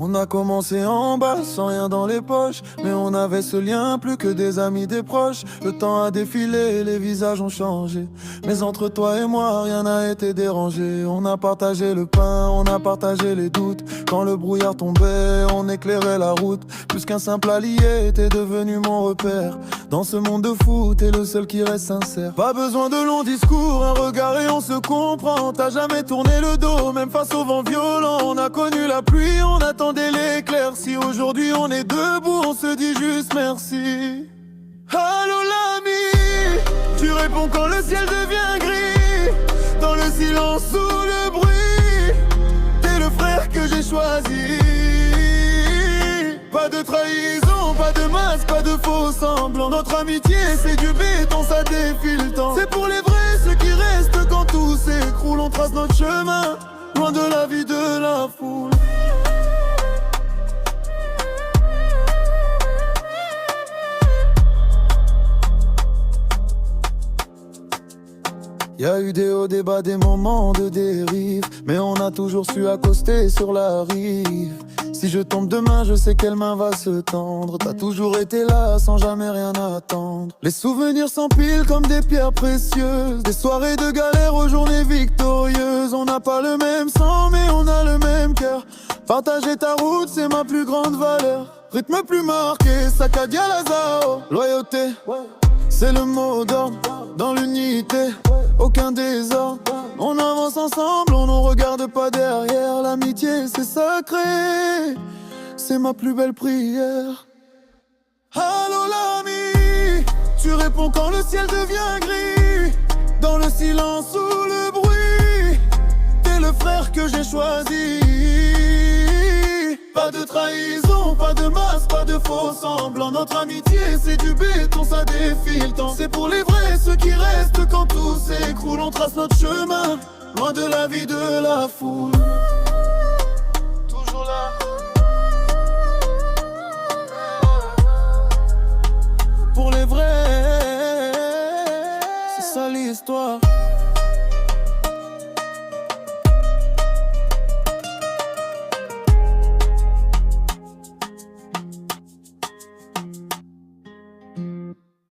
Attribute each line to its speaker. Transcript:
Speaker 1: On a commencé en bas, sans rien dans les poches, mais on avait ce lien, plus que des amis, des proches. Le temps a défilé, les visages ont changé, mais entre toi et moi, rien n'a été dérangé. On a partagé le pain, on a partagé les doutes. Quand le brouillard tombait, on éclairait la route. Plus qu'un simple allié, t'es devenu mon repère. Dans ce monde de fou, t'es le seul qui reste sincère. Pas besoin de longs discours, un regard et on se comprend. T'as jamais tourné le dos, même face au vent violent. On a connu la pluie, on attendait l'éclair. Si aujourd'hui on est debout, on se dit juste merci. Allô l'ami, tu réponds quand le ciel devient gris. Dans le silence ou le bruit, t'es le frère que j'ai choisi. Pas de trahison, pas de masque, pas de faux semblants. Notre amitié c'est du béton, ça défile le temps. C'est pour les vrais, ceux qui restent quand tout s'écroule. On trace notre chemin, loin de la vie de la foule. Y'a eu des hauts, des bas, des moments de dérive, mais on a toujours su accoster sur la rive. Si je tombe demain, je sais quelle main va se tendre. T'as toujours été là, sans jamais rien attendre. Les souvenirs s'empilent comme des pierres précieuses. Des soirées de galère aux journées victorieuses. On n'a pas le même sang, mais on a le même cœur. Partager ta route, c'est ma plus grande valeur. Rythme plus marqué, saccade à la Zao. Loyauté, c'est le mot d'ordre dans l'unité. Aucun désordre, on avance ensemble, on ne regarde pas derrière. L'amitié c'est sacré, c'est ma plus belle prière. Allô l'ami, tu réponds quand le ciel devient gris. Dans le silence ou le bruit, t'es le frère que j'ai choisi. Pas de trahison, pas de masque, pas de faux semblants. Notre amitié c'est du béton, ça défile le temps. C'est pour les vrais, ceux qui restent quand tout s'écroule. On trace notre chemin, loin de la vie de la foule.